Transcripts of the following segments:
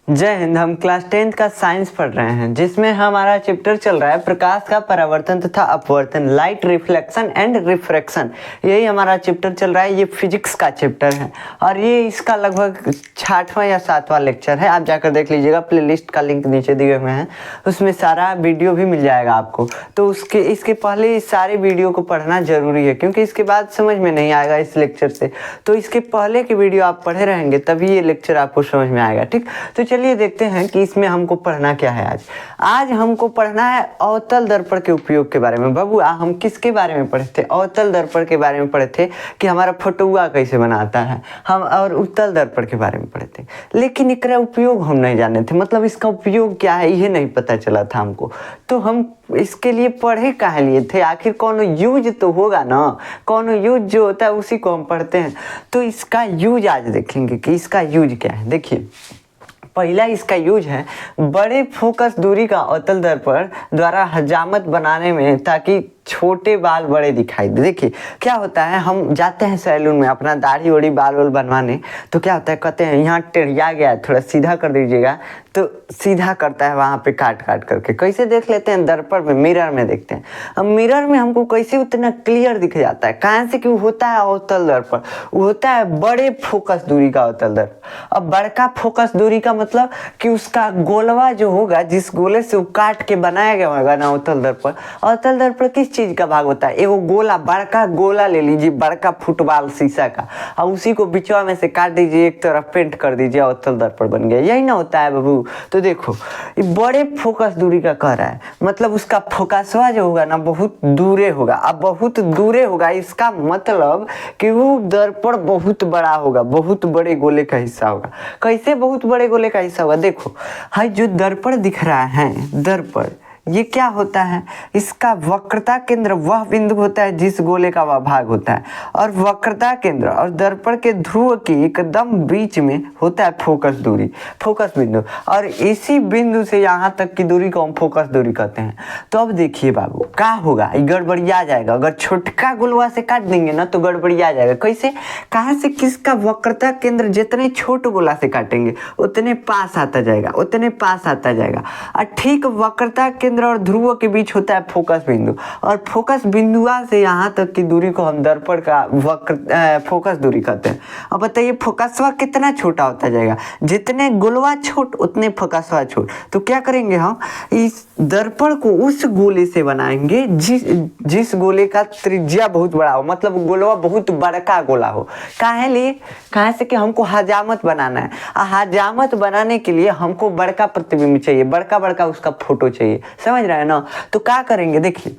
जय हिंद। हम class 10th का साइंस पढ़ रहे हैं जिसमें हमारा चैप्टर चल रहा है प्रकाश का परावर्तन तथा अपवर्तन, लाइट रिफ्लेक्शन एंड रिफ्रैक्शन। यही हमारा चैप्टर चल रहा है। ये फिजिक्स का चैप्टर है और ये इसका लगभग 6वां या 7वां लेक्चर है। आप जाकर देख लीजिएगा, प्लेलिस्ट का लिंक नीचे दिए हुए हैं, उसमें सारा वीडियो भी मिल जाएगा आपको। तो इसके पहले इस सारे वीडियो को पढ़ना जरूरी है क्योंकि इसके बाद समझ में नहीं आएगा इस लेक्चर से। तो इसके पहले के वीडियो आप पढ़े रहेंगे तभी ये लेक्चर आपको समझ में आएगा। ठीक, तो चलिए देखते हैं कि इसमें हमको पढ़ना क्या है। आज हमको पढ़ना है अवतल दर्पण के उपयोग के बारे में। बबुआ, हम किसके बारे में पढ़े थे? अवतल दर्पण के बारे में पढ़े थे कि हमारा फोटोआ कैसे बनाता है हम, और उत्तल दर्पण के बारे में पढ़े थे। लेकिन इसका उपयोग हम नहीं जाने थे, मतलब इसका उपयोग क्या है ये नहीं पता चला था हमको। तो हम इसके लिए पढ़े काहे लिए थे? आखिर कौन यूज तो होगा ना, कौन यूज जो होता है उसी को हम पढ़ते हैं। तो इसका यूज आज देखेंगे कि इसका यूज क्या है। देखिए, पहला इसका यूज है बड़े फोकस दूरी का अवतल दर्पण द्वारा हजामत बनाने में, ताकि छोटे बाल बड़े दिखाई दे। देखिए क्या होता है, हम जाते हैं सैलून में अपना दाढ़ी वड़ी बाल वाल बनवाने, तो क्या होता है, कहते हैं यहाँ टेढ़िया गया है, थोड़ा सीधा कर दीजिएगा, तो सीधा करता है वहाँ पे काट काट करके। कैसे देख लेते हैं? दर्पण में, मिरर में देखते हैं। अब मिरर में हमको कैसे उतना क्लियर दिख जाता है? कहाँ से? कि वो होता है अवतल दर्पण, वो होता है बड़े फोकस दूरी का अवतल दर्पण। अब बड़का फोकस दूरी का मतलब कि उसका गोलवा जो होगा, जिस गोले से वो काट के बनाया गया होगा ना अवतल दर्पण। अवतल दर्पण किस चीज का भाग होता है? एगो गोला, बड़का गोला ले लीजिए, बड़का फुटबॉल शीशा का, और उसी को बीचवा में से काट दीजिए, एक तरफ पेंट कर दीजिए, अवतल दर्पण बन गया। यही ना होता है बाबू। तो देखो, ये बड़े फोकस दूरी का कह रहा है, मतलब उसका फोकसवा जो होगा ना बहुत दूरे होगा। अब बहुत दूरे होगा इसका मतलब कि वो दर्पण बहुत बड़ा होगा, बहुत बड़े गोले का हिस्सा होगा। कैसे बहुत बड़े गोले का हिस्सा होगा? देखो, हाई जो दर्पण दिख रहा है, दर्पण ये क्या होता है? इसका वक्रता केंद्र वह बिंदु होता है जिस गोले का वह भाग होता है, और वक्रता केंद्र और दर्पण के ध्रुव के एकदम बीच में होता है फोकस दूरी, फोकस बिंदु। और इसी बिंदु से यहाँ तक की दूरी को हम फोकस दूरी कहते हैं। तो अब देखिए बाबू, क्या होगा? गड़बड़िया जाएगा। अगर छोटका गोलवा से काट देंगे ना तो गड़बड़िया जाएगा। कैसे? कहाँ से? किसका वक्रता केंद्र जितने छोटे गोला से काटेंगे उतने पास आता जाएगा, उतने पास आता जाएगा। और ठीक वक्रता केंद्र और ध्रुव के बीच होता है फोकस बिंदु, और फोकस बिंदुआ से यहाँ तक की दूरी को हम दर्पण का वक्र फोकस दूरी कहते हैं। अब बताइए, फोकसवा कितना छोटा होता जाएगा? जितने गोलवा छोट उतने फोकसवा छोट। तो क्या करेंगे हम? इस दर्पण को उस गोले से बनाएंगे जिस गोले का त्रिज्या बहुत बड़ा हो, मतलब गोलवा बहुत बड़का गोला हो। काहे लिए? कहाँ से? कि हमको हजामत बनाना है। हजामत बनाने के लिए हमको बड़का प्रतिबिंब चाहिए, बड़का बड़का उसका फोटो चाहिए। समझ रहे हैं ना? तो क्या करेंगे? देखिए,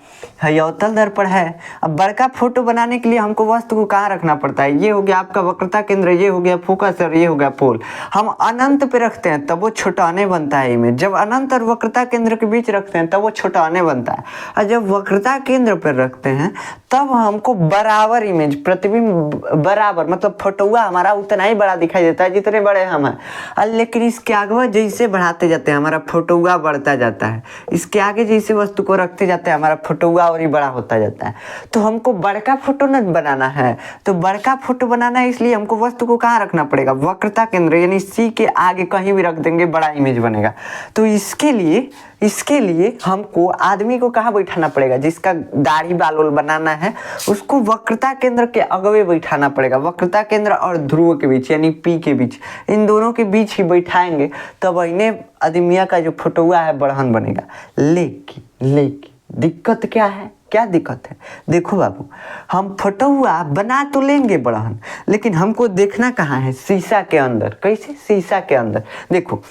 अवतल दर्पण है। अब बड़का फोटो बनाने के लिए हमको वस्तु को कहाँ रखना पड़ता है? ये हो गया आपका वक्रता केंद्र, ये हो गया फोकस और ये हो गया पोल। हम अनंत पे रखते हैं तब वो छोटाने बनता है इमेज। जब अनंत और वक्रता केंद्र के बीच रखते हैं तब वो छोटाने बनता है, और जब वक्रता केंद्र पर रखते हैं तब हमको बराबर इमेज, प्रतिबिंब बराबर, मतलब फोटोआ हमारा उतना ही बड़ा दिखाई देता है जितने बड़े हम हैं। लेकिन इसके आगे जैसे बढ़ाते जाते हैं हमारा फोटोआ बढ़ता जाता है, इसके आगे जैसे वस्तु को रखते जाते हैं हमारा फोटोआ और ही बड़ा होता जाता है। तो हमको बड़का फोटो न बनाना है, तो बड़का फोटो बनाना है, इसलिए हमको वस्तु को कहाँ रखना पड़ेगा? वक्रता केंद्र, यानी सी के आगे कहीं भी रख देंगे, बड़ा इमेज बनेगा। तो इसके लिए हमको आदमी को कहाँ बैठाना पड़ेगा? जिसका दाढ़ी बाल बनाना है उसको वक्रता केंद्र के अगवे बैठाना पड़ेगा। वक्रता केंद्र और ध्रुव के बीच, यानी पी के बीच, इन दोनों के बीच ही बैठाएंगे तब इन्हें आदमिया का जो फोटोआ है बढ़हन बनेगा। लेकिन दिक्कत क्या है? क्या दिक्कत है? देखो बाबू, हम फोटोआ बना तो लेंगे बढ़हन, लेकिन हमको देखना कहाँ है? शीशा के अंदर। कैसे? शीशा के अंदर। देखो,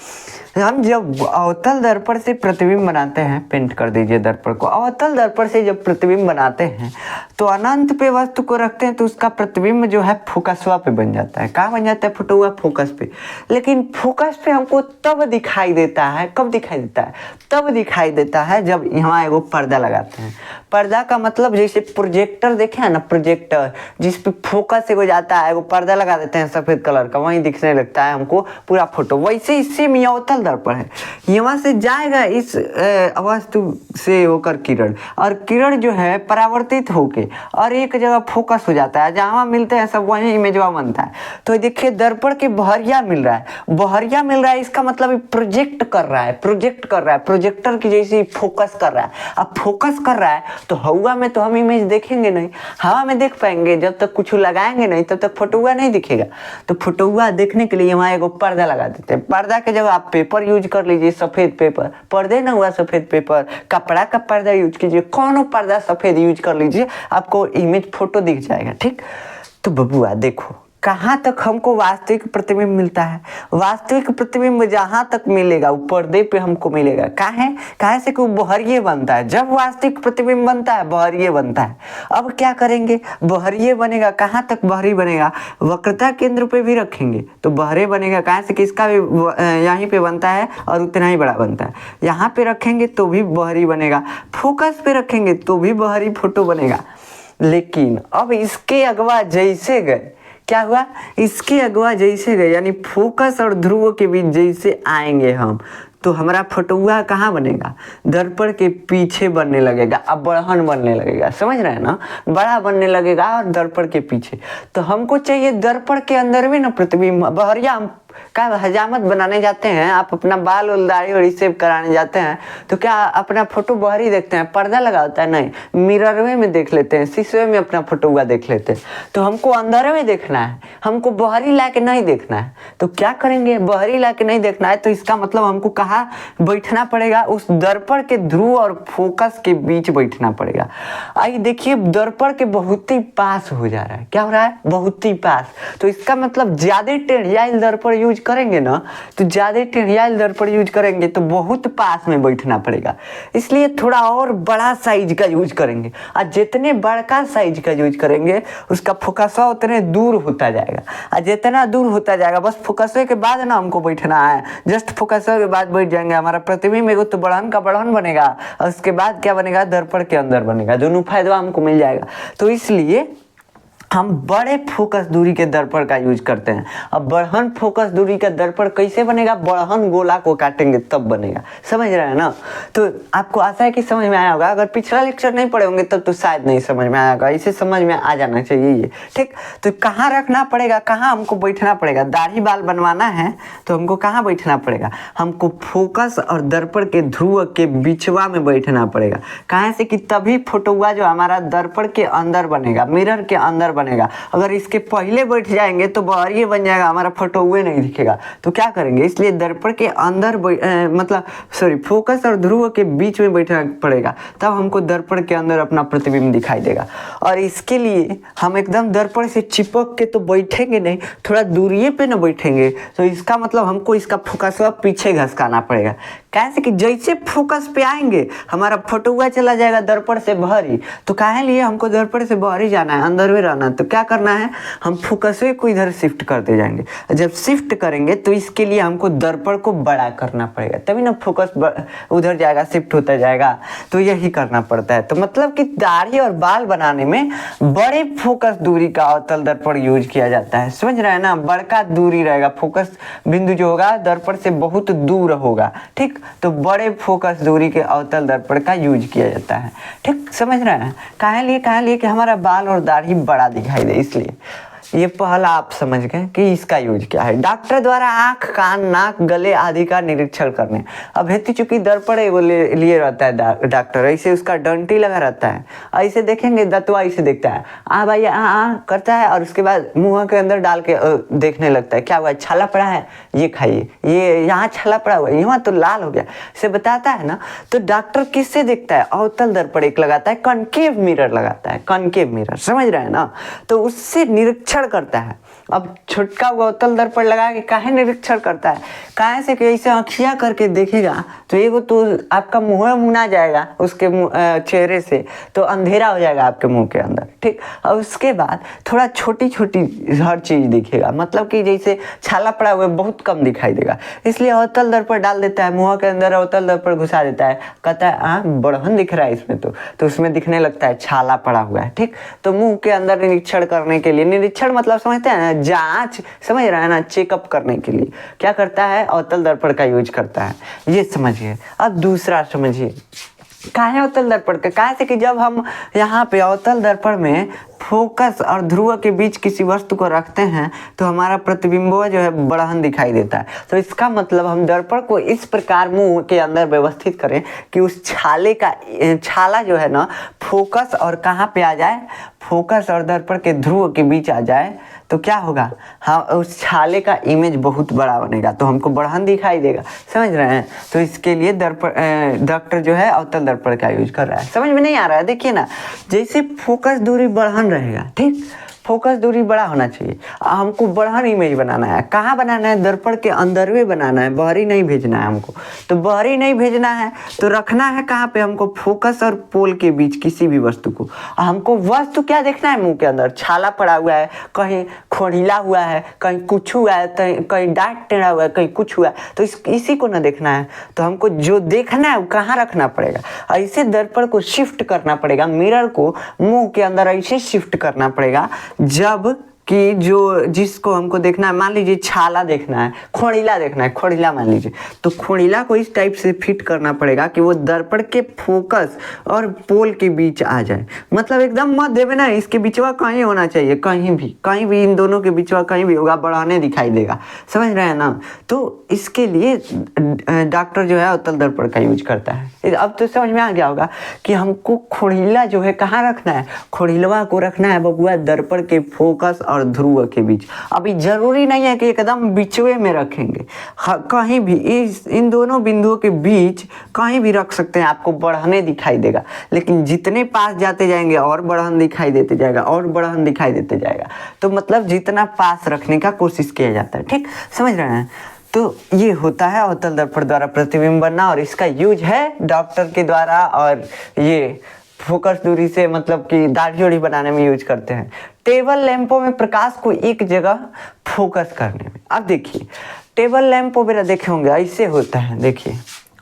हम जब अवतल दर्पण से प्रतिबिंब बनाते हैं, पेंट कर दीजिए दर्पण को, अवतल दर्पण से जब प्रतिबिंब बनाते हैं तो अनंत पे वस्तु को रखते हैं तो उसका प्रतिबिंब जो है फोकसवा पे बन जाता है। कहाँ बन जाता है? फोटोआ फोकस पे। लेकिन फोकस पे हमको तब दिखाई देता है, कब दिखाई देता है? तब दिखाई देता है जब यहाँ एगो पर्दा लगाते हैं। पर्दा का मतलब जैसे प्रोजेक्टर देखे है ना, प्रोजेक्टर जिस पे फोकस हो जाता है, वो पर्दा लगा देते हैं सफेद कलर का, वहीं दिखने लगता है हमको पूरा फोटो। वैसे इससे अवतल दर्पण है, यहाँ से जाएगा इस वस्तु से होकर किरण, और किरण जो है परावर्तित होके और एक जगह फोकस हो जाता है, जहाँ मिलते हैं सब वहीं इमेजवा बनता है। तो देखिए दर्पण के बहरिया मिल रहा है, बहरिया मिल रहा है, इसका मतलब प्रोजेक्ट कर रहा है, प्रोजेक्ट कर रहा है, प्रोजेक्टर की जैसे फोकस कर रहा है। अब फोकस कर रहा है तो हवा में तो हम इमेज देखेंगे नहीं, हवा में देख पाएंगे जब तक कुछ लगाएंगे नहीं तब तक फोटोआ नहीं दिखेगा। तो फोटोआ देखने के लिए वहाँ एगो पर्दा लगा देते हैं, पर्दा के जगह आप पेपर यूज कर लीजिए, सफेद पेपर, पर्दे ना हुआ सफेद पेपर, कपड़ा का पर्दा यूज कीजिए, कौन पर्दा सफेद यूज कर लीजिए, आपको इमेज फोटो दिख जाएगा। ठीक, तो बबुआ देखो कहाँ तक हमको वास्तविक प्रतिबिंब मिलता है, वास्तविक प्रतिबिंब जहां तक मिलेगा वो पर्दे पे हमको मिलेगा। काहे से कि वो बहरिये बनता है, जब वास्तविक प्रतिबिंब बनता है बहरिये बनता है। अब क्या करेंगे, बहरिये बनेगा, कहाँ तक बहरी बनेगा, वक्रता केंद्र पे भी रखेंगे तो बहरे बनेगा, कहाँ से कि इसका भी यहीं पे बनता है और उतना ही बड़ा बनता है, यहाँ पे रखेंगे तो भी बहरी बनेगा, फोकस पे रखेंगे तो भी बहरी फोटो बनेगा। लेकिन अब इसके अगवा जैसे गए, क्या हुआ, इसके अगवा जैसे गए यानी फोकस और ध्रुव के बीच जैसे आएंगे हम, तो हमारा फोटोआ कहाँ बनेगा, दर्पण के पीछे बनने लगेगा, अब बढ़हन बनने लगेगा, समझ रहे हैं ना, बड़ा बनने लगेगा और दर्पण के पीछे। तो हमको चाहिए दर्पण के अंदर भी ना प्रतिबिंब, बहरिया का हजामत बनाने जाते हैं, आप अपना बाल और दाढ़ी और शेव कराने जाते हैं तो क्या अपना फोटो बहरी देखते हैं, पर्दा लगा होता है, नहीं, मिरर में देख लेते हैं, शीशे में अपना फोटो हुआ देख लेते हैं। तो हमको अंदर में देखना है, हमको बहरी ला के नहीं देखना है, तो क्या करेंगे, बहरी ला के नहीं देखना है तो इसका मतलब हमको कहाँ बैठना पड़ेगा, उस दर्पण के ध्रुव और फोकस के बीच बैठना पड़ेगा। आइए देखिए दर्पण के बहुत ही पास हो जा रहा है, क्या हो रहा है, बहुत ही पास, तो इसका मतलब ज्यादा टेढ़ियाइल दर्पण यूज करेंगे ना, तो ज्यादा टेढ़ियाइल दर्पण यूज करेंगे तो बहुत पास में बैठना पड़ेगा, इसलिए थोड़ा और बड़ा साइज का यूज करेंगे, और जितने बड़का साइज का यूज करेंगे उसका फोकस उतने दूर होता जाएगा, और जितना दूर होता जाएगा बस फोकस के बाद ना हमको बैठना है, जस्ट फोकस के बाद बैठ जाएंगे, हमारा प्रतिबिंब एगो तो बढ़हन का बढ़हन बनेगा और उसके बाद क्या बनेगा, दर्पण के अंदर बनेगा, दोनों फायदा हमको मिल जाएगा। तो इसलिए हम बड़े फोकस दूरी के दर्पण का यूज करते हैं। अब बढ़हन फोकस दूरी का दर्पण कैसे बनेगा, बढ़हन गोला को काटेंगे तब बनेगा, समझ रहे हैं ना। तो आपको आशा है कि समझ में आया होगा, अगर पिछला लेक्चर नहीं पढ़े होंगे तब तो शायद नहीं समझ में आया होगा, इसे समझ में आ जाना चाहिए ये। ठीक, तो कहाँ रखना पड़ेगा, कहाँ हमको बैठना पड़ेगा, दाढ़ी बाल बनवाना है तो हमको कहाँ बैठना पड़ेगा, हमको फोकस और दर्पण के ध्रुव के बीचवा में बैठना पड़ेगा, कहाँ से कि तभी फोटोआ जो हमारा दर्पण के अंदर बनेगा, मिरर के अंदर बनेगा। अगर इसके पहले बैठ जाएंगे तो बहरिये बन जाएगा, हमारा फोटो हुए नहीं दिखेगा। तो क्या करेंगे, इसलिए दर्पण के अंदर फोकस और ध्रुव के बीच में बैठना पड़ेगा, तब हमको दर्पण के अंदर अपना प्रतिबिंब दिखाई देगा। और इसके लिए हम एकदम दर्पण से चिपक के तो बैठेंगे नहीं, थोड़ा दूरिये पे ना बैठेंगे, तो इसका मतलब हमको इसका फोकस पीछे घसकाना पड़ेगा, कैसे कि जैसे फोकस पे आएंगे हमारा फोटो हुआ चला जाएगा दर्पण से बहरी। तो काहे लिए हमको दर्पण से बहरी जाना है, अंदर में रहना है, तो क्या करना है, हम फोकस को इधर शिफ्ट करते जाएंगे। जब शिफ्ट करेंगे तो इसके लिए हमको दर्पण को बड़ा करना पड़ेगा, तभी ना फोकस उधर जाएगा, शिफ्ट होता जाएगा। तो यही करना पड़ता है। तो मतलब कि दाढ़ी और बाल बनाने में बड़े फोकस दूरी का अवतल दर्पण यूज किया जाता है, समझ रहे हैं ना, बड़का दूरी रहेगा, फोकस बिंदु जो होगा दर्पण से बहुत दूर होगा। ठीक, तो बड़े फोकस दूरी के अवतल दर्पण का यूज किया जाता है। ठीक, समझ रहे हैं, काहे लिए कि हमारा बाल और दाढ़ी बड़ा दिखाई दे, इसलिए ये पहला आप समझ गए कि इसका यूज क्या है। डॉक्टर द्वारा आंख, कान, नाक, गले आदि का निरीक्षण करने। अब हेतु चूंकि दर्पण वो लिए रहता है डॉक्टर, ऐसे उसका डंटी लगा रहता है, ऐसे देखेंगे दतवा ऐसे देखता है, भाई करता है, और उसके बाद मुंह के अंदर डाल के देखने लगता है, क्या हुआ, छाला पड़ा है, ये खाइए, ये यहाँ छाला पड़ा हुआ है, यहाँ तो लाल हो गया, इसे बताता है ना। तो डॉक्टर किससे देखता है, अवतल दर्पण एक लगाता है, कॉनकेव मिरर लगाता है, कॉनकेव मिरर, समझ रहे हैं ना। तो उससे निरीक्षण करता है, अब छुटका हुआ अवतल दर्पण लगा के काहे निरीक्षण करता है, काहे से कि ऐसे आँखियाँ करके देखेगा तो एगो तो आपका मुँह मुना जाएगा उसके चेहरे से, तो अंधेरा हो जाएगा आपके मुंह के अंदर, ठीक। और उसके बाद थोड़ा छोटी छोटी हर चीज़ दिखेगा, मतलब कि जैसे छाला पड़ा हुआ बहुत कम दिखाई देगा, इसलिए अवतल दर्पण डाल देता है मुँह के अंदर, अवतल दर्पण घुसा देता है, कहता है बड़हन दिख रहा है इसमें, तो उसमें दिखने लगता है छाला पड़ा हुआ है, ठीक। तो मुंह के अंदर निरीक्षण करने के लिए, निरीक्षण मतलब समझते हैं ना, जांच, समझ रहे हैं ना, चेकअप करने के लिए क्या करता है, अवतल दर्पण का यूज करता है, ये समझिए। अब दूसरा समझिए, काहे अवतल दर्पण का, काहे से कि जब हम यहाँ पे अवतल दर्पण में फोकस और ध्रुव के बीच किसी वस्तु को रखते हैं तो हमारा प्रतिबिंब जो है बड़हन दिखाई देता है। तो इसका मतलब हम दर्पण को इस प्रकार मुंह के अंदर व्यवस्थित करें कि उस छाला जो है ना फोकस और कहाँ पे आ जाए, फोकस और दर्पण के ध्रुव के बीच आ जाए, तो क्या होगा, हाँ उस छाले का इमेज बहुत बड़ा बनेगा, तो हमको बढ़हन दिखाई देगा, समझ रहे हैं। तो इसके लिए डॉक्टर जो है अवतल दर्पण का यूज कर रहा है। समझ में नहीं आ रहा है, देखिए ना, जैसे फोकस दूरी बढ़हन रहेगा, ठीक, फोकस दूरी बड़ा होना चाहिए, हमको बढ़हन इमेज बनाना है। कहाँ बनाना है, दर्पण के अंदर में बनाना है, बाहरी नहीं भेजना है हमको। तो बाहरी नहीं भेजना है तो रखना है कहाँ पे, हमको फोकस और पोल के बीच किसी भी वस्तु को। हमको वस्तु क्या देखना है, मुंह के अंदर छाला पड़ा हुआ है, कहीं खोड़िला हुआ है, कहीं कुछ हुआ है, कहीं डांट टेढ़ा हुआ है, कहीं कुछ हुआ है, तो इसी को ना देखना है। तो हमको जो देखना है वो कहाँ रखना पड़ेगा, ऐसे दर्पण को शिफ्ट करना पड़ेगा, मिरर को मुंह के अंदर ऐसे शिफ्ट करना पड़ेगा जब कि जो जिसको हमको देखना है, मान लीजिए छाला देखना है, खोड़िला देखना है, खोड़िला मान लीजिए, तो खोड़िला को इस टाइप से फिट करना पड़ेगा कि वो दर्पण के फोकस और पोल के बीच आ जाए। मतलब एकदम मत देवे ना, इसके बीचवा कहीं होना चाहिए, कहीं भी इन दोनों के बीचवा कहीं भी होगा, बढ़ाने दिखाई देगा, समझ रहे हैं ना। तो इसके लिए डॉक्टर जो है अवतल दर्पण का यूज करता है। अब तो समझ में आ गया होगा कि हमको खोड़िला जो है कहाँ रखना है, खोड़िलवा को रखना है बबुआ दर्पण के फोकस और ध्रुव के बीच। अभी जरूरी नहीं है कि एकदम बीचवे में रखेंगे, कहीं भी इन दोनों बिंदुओं के बीच कहीं भी रख सकते हैं, आपको बढ़हने दिखाई देगा। लेकिन जितने पास जाते जाएंगे और बढ़हन दिखाई देते जाएगा, और बढ़हन दिखाई देते जाएगा। तो मतलब जितना पास रखने का कोशिश किया जाता है, ठीक, समझ रहे हैं। तो ये होता है अवतल दर्पण द्वारा प्रतिबिंब बनना, और इसका यूज है डॉक्टर के द्वारा, और ये फोकस दूरी से मतलब कि दाढ़ी जोड़ी बनाने में यूज करते हैं। टेबल लैंपों में प्रकाश को एक जगह फोकस करने में। अब देखिए टेबल लैंप वगैरह देखे होंगे, ऐसे होता है, देखिए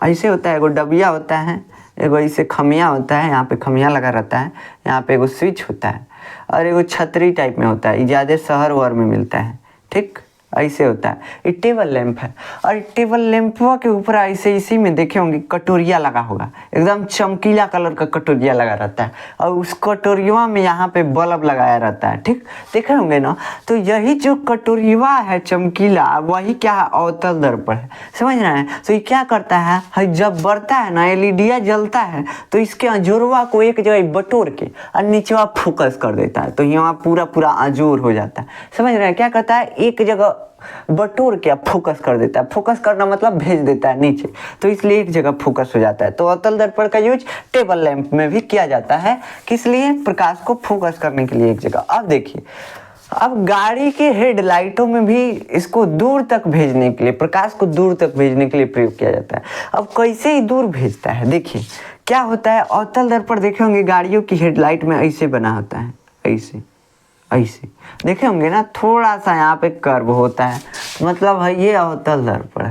ऐसे होता है, एगो डबिया होता है, एगो ऐसे खमिया होता है, यहाँ पे खमिया लगा रहता है, यहाँ पे एगो स्विच होता है, और एगो छतरी टाइप में होता है, ज़्यादा शहर वहर में मिलता है, ठीक, ऐसे होता है। ये टेबल लैंप है, और टेबल लैंपवा के ऊपर ऐसे इसी में देखे होंगे कटोरिया लगा होगा, एकदम चमकीला कलर का कटोरिया लगा रहता है, और उस कटोरिया में यहाँ पे बल्ब लगाया रहता है, ठीक, देखे होंगे ना। तो यही जो कटोरिया है चमकीला, वही क्या है, अवतल दर्पण है, समझ रहे हैं। तो ये क्या करता है, जब बढ़ता है ना, एलईडी जलता है, तो इसके अजोरवा को एक जगह बटोर के और नीचवा फोकस कर देता है, तो यहाँ पूरा अजोर हो जाता है, समझ रहे हैं। क्या करता है, एक जगह बटोर के फोकस कर देता है, फोकस करना मतलब भेज देता है नीचे, तो इसलिए एक जगह फोकस हो जाता है। तो अवतल दर्पण का यूज टेबल लैंप में भी किया जाता है, किस लिए, प्रकाश को फोकस करने के लिए एक जगह। अब देखिए, अब गाड़ी के हेडलाइटों में भी इसको दूर तक भेजने के लिए, प्रकाश को दूर तक भेजने के लिए प्रयोग किया जाता है। अब कैसे ही दूर भेजता है, देखिए क्या होता है, अवतल दर्पण देखे होंगे गाड़ियों की हेडलाइट में ऐसे बना होता है, ऐसे देखे होंगे ना, थोड़ा सा यहाँ पे कर्व होता है, मतलब है ये अवतल दर्पण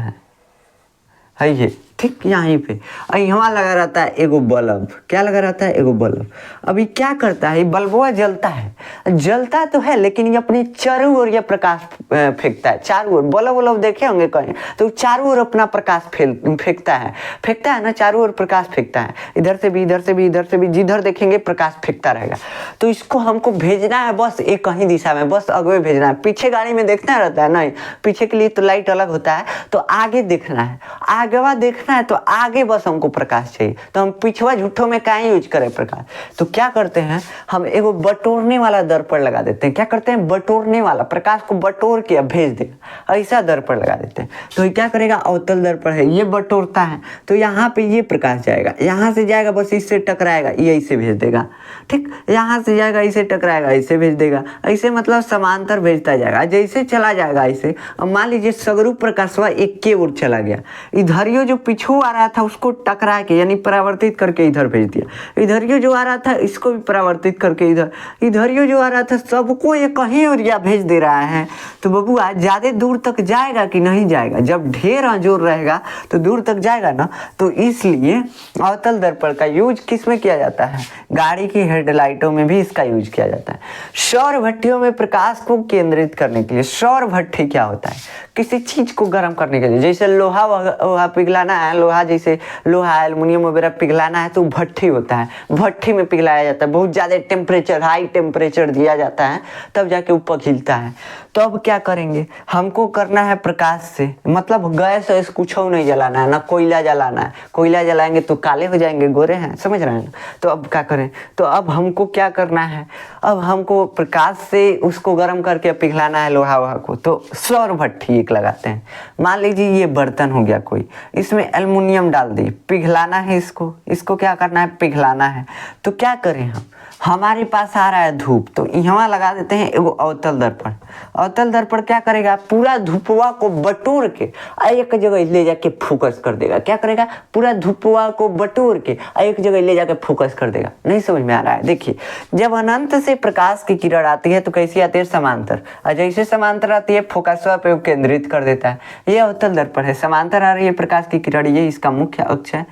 है ये, ठीक, यहीं पे यहाँ लगा रहता है एगो बल्ब, क्या लगा रहता है, एगो बल्ब। अभी क्या करता है, बल्बवा जलता तो है, लेकिन ये अपने चारों ओर ये प्रकाश फेंकता है, चारों ओर। बल्ब देखे होंगे कहीं, तो चारों ओर अपना प्रकाश फेंकता है ना, चारों ओर प्रकाश फेंकता है, इधर से भी, इधर से भी, इधर से भी, जिधर देखेंगे प्रकाश फेंकता रहेगा। तो इसको हमको भेजना है बस एक ही दिशा में, बस आगे भेजना है। पीछे गाड़ी में देखना रहता है नहीं, पीछे के लिए तो लाइट अलग होता है, तो आगे देखना है, आगवा देखना है तो आगे बस हमको प्रकाश चाहिए, तो हम पिछवा झूठों में क्या यूज करें प्रकाश। तो क्या करते हैं हम, एगो बटोरने वाला दर्पण लगा देते हैं। क्या करते हैं, बटोरने वाला, प्रकाश को बटोर के भेज देगा, ऐसा दर्पण लगा देते हैं। तो क्या करेगा, अवतल दर्पण है, ये बटोरता है तो यहाँ पे ये प्रकाश जाएगा, यहाँ से जाएगा बस इससे टकराएगा, ये ऐसे भेज देगा। ठीक, यहाँ से जाएगा इसे टकराएगा, ऐसे भेज देगा, ऐसे मतलब समांतर भेजता जाएगा। जैसे चला जाएगा ऐसे, अब मान लीजिए सगरू प्रकाशवा एक के ओर चला गया, इधरियो जो पीछू आ रहा था उसको टकरा के यानी परावर्तित करके इधर भेज दिया, इधरियो जो आ रहा था इसको भी परावर्तित करके इधर, इधरियो जो आ रहा था सबको ये कहीं ओरिया भेज दे रहा है। तो बबुआ ज़्यादा दूर तक जाएगा कि नहीं जाएगा, जब ढेर जोर रहेगा तो दूर तक जाएगा ना। तो इसलिए अवतल दर्पण का यूज किस में किया जाता है, गाड़ी की हेडलाइटों में भी इसका यूज किया जाता है। सौर भट्टियों में प्रकाश को केंद्रित करने के लिए, सौर भट्टी क्या होता है, किसी चीज को गर्म करने के लिए, जैसे लोहा वहा पिघलाना है, लोहा जैसे लोहा एल्युमिनियम वगैरह पिघलाना है तो भट्टी होता है, भट्टी में पिघलाया जाता है, बहुत ज़्यादा टेम्परेचर, हाई टेम्परेचर दिया जाता है तब जाके वो पिघलता है। तो अब क्या करेंगे, हमको करना है प्रकाश से, मतलब गैस वैस कुछ नहीं जलाना है, ना कोयला जलाना है, कोयला जलाएंगे तो काले हो जाएंगे, गोरे हैं, समझ रहे हैं। तो अब क्या करें, तो अब हमको क्या करना है, अब हमको प्रकाश से उसको गर्म करके पिघलाना है लोहा वहा को। तो सौर भट्टी एक लगाते हैं। मान लीजिए ये बर्तन हो गया कोई, इसमें एल्युमिनियम डाल दी, पिघलाना है इसको क्या करना है, पिघलाना है। तो क्या करें हम, हमारे पास आ रहा है धूप, तो यहाँ लगा देते हैं एगो अवतल दर्पण। अवतल दर्पण क्या करेगा, पूरा धूपवा को बटोर के एक जगह ले जाके फोकस कर देगा। क्या करेगा, पूरा धूपवा को बटोर के एक जगह ले जाके फोकस कर देगा। नहीं समझ में आ रहा है, देखिए जब अनंत से प्रकाश की किरण आती है तो कैसी आती है, समांतर, और जैसे समांतर आती है फोकसवा पे केंद्रित कर देता है। ये अवतल दर्पण है, समांतर आ रही है प्रकाश की किरण, ये इसका मुख्य अक्ष है,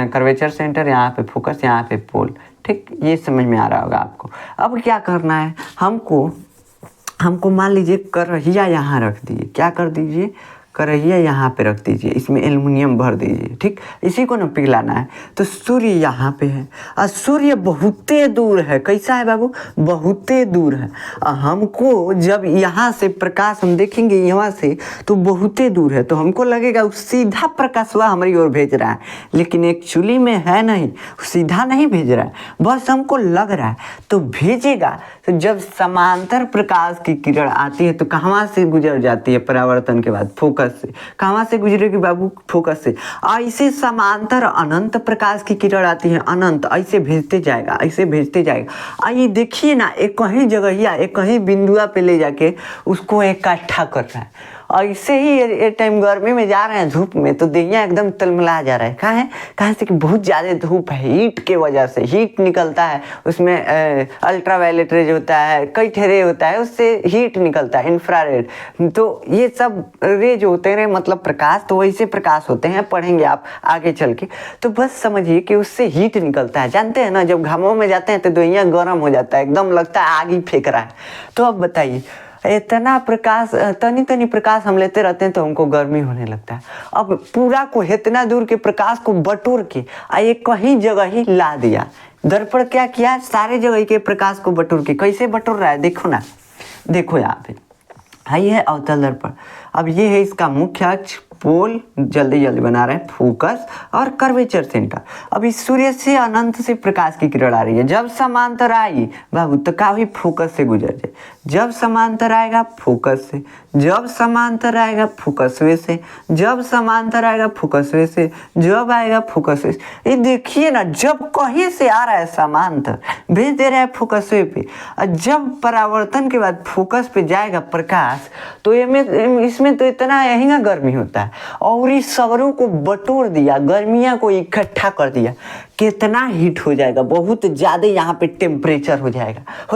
कर्वेचर सेंटर, यहाँ पे फोकस, यहाँ पे पोल। ठीक, ये समझ में आ रहा होगा आपको। अब क्या करना है हमको मान लीजिए करहिया यहाँ रख दीजिए, क्या कर दीजिए, करहिया यहाँ पे रख दीजिए, इसमें एल्युमिनियम भर दीजिए। ठीक, इसी को ना पिघलाना है। तो सूर्य यहाँ पे है और सूर्य बहुते दूर है, कैसा है बाबू, बहुते दूर है। हमको जब यहाँ से प्रकाश हम देखेंगे यहाँ से तो बहुते दूर है, तो हमको लगेगा सीधा प्रकाश वह हमारी ओर भेज रहा है, लेकिन एक्चुअली में है नहीं, सीधा नहीं भेज रहा है, बस हमको लग रहा है। तो भेजेगा तो जब समांतर प्रकाश की किरण आती है तो कहाँ से गुजर जाती है, परावर्तन के बाद फोकस से, कहाँ से गुजरेगी बाबू, फोकस से। ऐसे समांतर अनंत प्रकाश की किरण आती है, अनंत, ऐसे भेजते जाएगा, ऐसे भेजते जाएगा। आइए देखिए ना, एक कहीं जगह या एक कहीं बिंदुआ पे ले जाके उसको इकट्ठा कर रहा है। ऐसे ही ये टाइम गर्मी में जा रहे हैं धूप में तो देहिया एकदम तलमला जा रहा है। कहाँ से कि बहुत ज़्यादा धूप है, हीट के वजह से हीट निकलता है उसमें, अल्ट्रावायलेट रेज होता है, कई ठेरे होता है, उससे हीट निकलता है, इंफ्रारेड। तो ये सब रेज होते हैं, मतलब प्रकाश, तो वैसे प्रकाश होते हैं, पढ़ेंगे आप आगे चल के। तो बस समझिए कि उससे हीट निकलता है, जानते हैं ना, जब घामों में जाते हैं तो देहिया गर्म हो जाता है, एकदम लगता है आग ही फेंक रहा है। तो अब बताइए, इतना प्रकाश, तनी प्रकाश हम लेते रहते हैं तो हमको गर्मी होने लगता है। अब पूरा को इतना दूर के प्रकाश को बटोर के ये कहीं जगह ही ला दिया। दर्पण क्या किया, सारे जगह के प्रकाश को बटोर के, कैसे बटोर रहा है देखो ना, देखो यहाँ पे ये है अवतल दर्पण। अब ये है इसका मुख्य अक्ष, पोल, जल्दी बना रहे हैं, फोकस और कर्वेचर सेंटर। अब इस सूर्य से अनंत से प्रकाश की किरण आ रही है, जब समांतर आई बाबू तो काफी फोकस से गुजर जाए, जब समांतर आएगा फोकस से, जब समांतर आएगा फोकस वे से, जब समांतर आएगा फोकस वे से, जब आएगा फोकस वे से। ये देखिए ना, जब कहीं से आ रहा है समांतर भेज दे रहा है फोकस वे पे, और जब परावर्तन के बाद फोकस पे जाएगा प्रकाश तो इसमें तो इतना यही ना गर्मी होता है, और इस सगरों को बटोर दिया, गर्मियां को इकट्ठा कर दिया, कितना हीट हो जाएगा, बहुत ज़्यादा यहाँ पे टेम्परेचर हो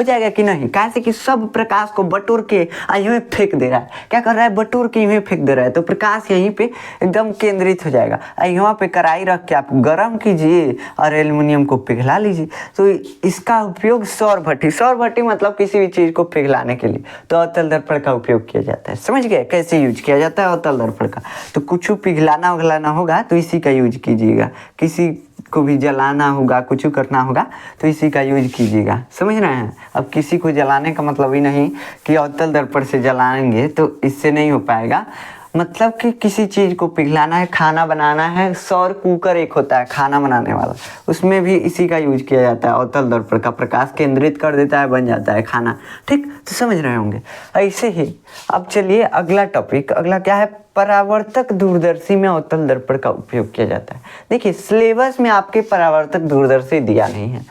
जाएगा कि नहीं, कैसे कि सब प्रकाश को बटोर के यहीं फेंक दे रहा है। क्या कर रहा है, बटोर के यहीं फेंक दे रहा है, तो प्रकाश यहीं पे एकदम केंद्रित हो जाएगा। यहाँ पे कढ़ाई रख के आप गर्म कीजिए और एल्युमिनियम को पिघला लीजिए। तो इसका उपयोग सौर भट्टी मतलब किसी भी चीज़ को पिघलाने के लिए तो अवतल दर्पण का उपयोग किया जाता है। समझ गए कैसे यूज किया जाता है अवतल दर्पण का। तो कुछ पिघलाना उघलाना होगा तो इसी का यूज कीजिएगा, किसी को भी जलाना होगा, कुछ करना होगा तो इसी का यूज कीजिएगा, समझ रहे हैं। अब किसी को जलाने का मतलब ही नहीं कि अवतल दर्पण से जलाएंगे तो इससे नहीं हो पाएगा। मतलब कि किसी चीज़ को पिघलाना है, खाना बनाना है। सौर कुकर एक होता है खाना बनाने वाला, उसमें भी इसी का यूज किया जाता है। अवतल दर्पण का प्रकाश केंद्रित कर देता है, बन जाता है खाना। ठीक, तो समझ रहे होंगे। ऐसे ही अब चलिए अगला टॉपिक, अगला क्या है, परावर्तक दूरदर्शी में अवतल दर्पण का उपयोग किया जाता है। देखिए सिलेबस में आपके परावर्तक दूरदर्शी दिया नहीं है,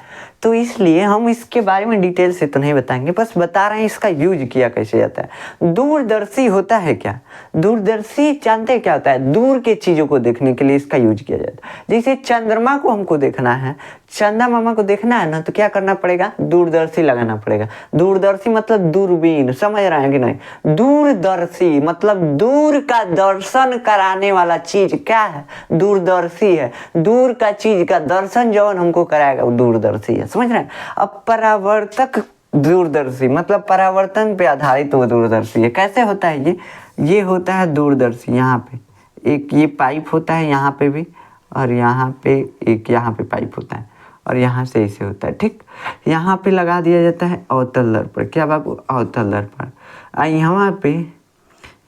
तो इसलिए हम इसके बारे में डिटेल से तो नहीं बताएंगे, बस बता रहे हैं इसका यूज किया कैसे जाता है। दूरदर्शी होता है क्या, दूरदर्शी जानते हैं क्या होता है, दूर के चीज़ों को देखने के लिए इसका यूज किया जाता है। जैसे चंद्रमा को हमको देखना है, चंदा मामा को देखना है ना, तो क्या करना पड़ेगा, दूरदर्शी लगाना पड़ेगा। दूरदर्शी मतलब दूरबीन, समझ रहे हैं कि नहीं। दूरदर्शी मतलब दूर का दर्शन कराने वाला चीज क्या है, दूरदर्शी है। दूर का चीज का दर्शन जो हमको कराएगा वो दूरदर्शी है, समझ रहे हैं। अब परावर्तक दूरदर्शी मतलब परावर्तन पे आधारित वो दूरदर्शी है। कैसे होता है ये होता है दूरदर्शी, यहाँ पे एक ये पाइप होता है यहाँ पे भी, और यहाँ पे एक यहाँ पे पाइप होता है, और यहाँ से ऐसे होता है। ठीक, यहाँ पे लगा दिया जाता है अवतल दर्पण। क्या बाबू, अवतल दर्पण।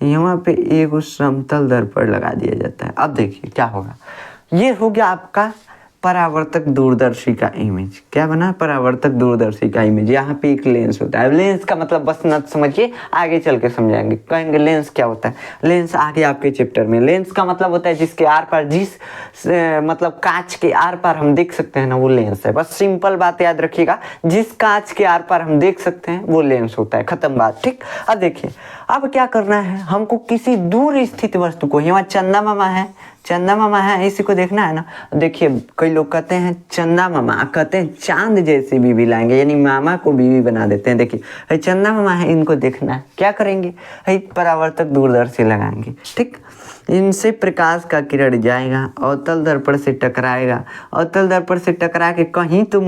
यहाँ पे एक समतल दर्पण लगा दिया जाता है। अब देखिए क्या होगा, ये हो गया आपका परावर्तक दूरदर्शी का इमेज। क्या बना, परावर्तक दूरदर्शी का इमेज। यहाँ पे एक लेंस होता है। लेंस का मतलब बस न समझिए, आगे चल के समझाएंगे, कहेंगे लेंस क्या होता है। लेंस आगे आपके चैप्टर में। लेंस का मतलब होता है जिसके आर पार, जिस मतलब कांच के आर पार हम देख सकते हैं ना, वो लेंस है। बस सिंपल बात याद रखिएगा, जिस कांच के आर पार हम देख सकते हैं वो लेंस होता है, खत्म बात। ठीक, अब देखिए अब क्या करना है, हमको किसी दूर स्थित वस्तु को, यहाँ चंदा मामा है, चंदा मामा है, इसी को देखना है ना। देखिए कई लोग कहते हैं चंदा मामा, कहते हैं चांद जैसी बीवी लाएंगे, यानी मामा को बीवी बना देते हैं। देखिए चंदा मामा है, इनको देखना है, क्या करेंगे, परावर्तक दूरदर्शी लगाएंगे। ठीक, इनसे प्रकाश का किरण जाएगा, अवतल दर्पण से टकराएगा, अवतल दर्पण से टकरा के कहीं तो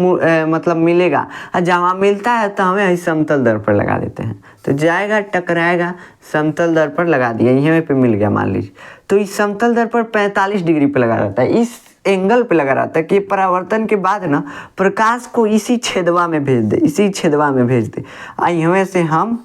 मतलब मिलेगा, और जहाँ मिलता है तो हमें समतल दर्पण लगा देते हैं। तो जाएगा, टकराएगा, समतल दर्पण लगा दिया, यहीं पे मिल गया मान लीजिए। तो इस समतल दर्पण 45 डिग्री पे लगा रहता है, इस एंगल पे लगा रहता है कि परावर्तन के बाद ना प्रकाश को इसी छेदवा में भेज दे, इसी छेदवा में भेज दे। यहाँ से हम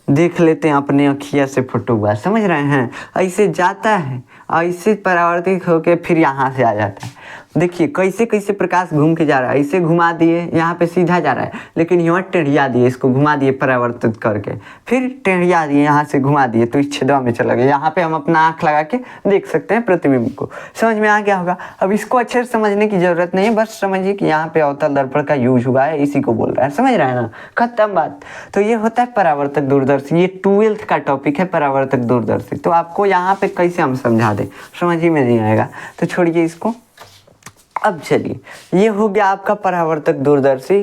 देख लेते हैं अपने अखिया से फोटो हुआ, समझ रहे हैं। ऐसे जाता है, ऐसे परावर्तित होकर फिर यहाँ से आ जाता है। देखिए कैसे कैसे प्रकाश घूम के जा रहा है, ऐसे घुमा दिए, यहाँ पे सीधा जा रहा है, लेकिन यहाँ टेढ़िया दिए, इसको घुमा दिए परावर्तित करके, फिर टेढ़िया दिए, यहाँ से घुमा दिए तो इस छेदवा में चला गया। यहाँ पे हम अपना आँख लगा के देख सकते हैं प्रतिबिंब को। समझ में आ गया होगा। अब इसको अच्छे से समझने की जरूरत नहीं है, बस समझिए कि यहाँ पे अवतल दर्पण का यूज हुआ है, इसी को बोल रहा है, समझ रहे हैं ना, खत्म बात। तो ये होता है परावर्तक दूरदर्शी, ये 12th का टॉपिक है परावर्तक दूरदर्शी। तो आपको यहाँ पे कैसे हम समझा दें, समझ ही में नहीं आएगा, तो छोड़िए इसको। अब चलिए, ये हो गया आपका परावर्तक दूरदर्शी,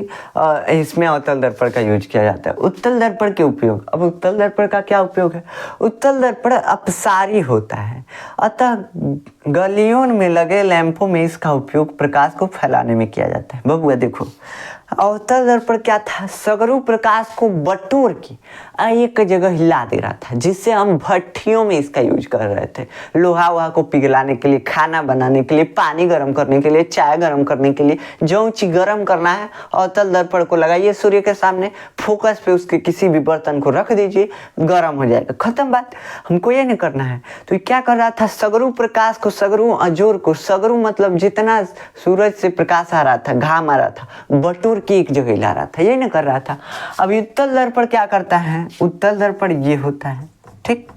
इसमें अवतल दर्पण का यूज किया जाता है। उत्तल दर्पण के उपयोग, अब उत्तल दर्पण का क्या उपयोग है, उत्तल दर्पण अपसारी होता है, अतः गलियों में लगे लैंपों में इसका उपयोग प्रकाश को फैलाने में किया जाता है। बबुआ देखो, अवतल दर्पण क्या था, सगरू प्रकाश को बटोर के एक जगह हिला दे रहा था, जिससे हम भट्टियों में इसका यूज कर रहे थे, लोहा वहा को पिघलाने के लिए, खाना बनाने के लिए, पानी गर्म करने के लिए, चाय गर्म करने के लिए। जो चीज गर्म करना है अवतल दर्पण को लगाइए सूर्य के सामने, फोकस पे उसके किसी भी बर्तन को रख दीजिए, गर्म हो जाएगा, खत्म बात। हमको ये नहीं करना है। तो ये क्या कर रहा था, सगरू प्रकाश को, सगरू अजोर को, सगरू मतलब जितना सूरज से प्रकाश आ रहा था, घाम आ रहा था, बटोर की एक जगह ला रहा था, ये नहीं कर रहा था। अब उत्तल दर्पण क्या करता है, उत्तल दर्पण ये होता है, ठीक,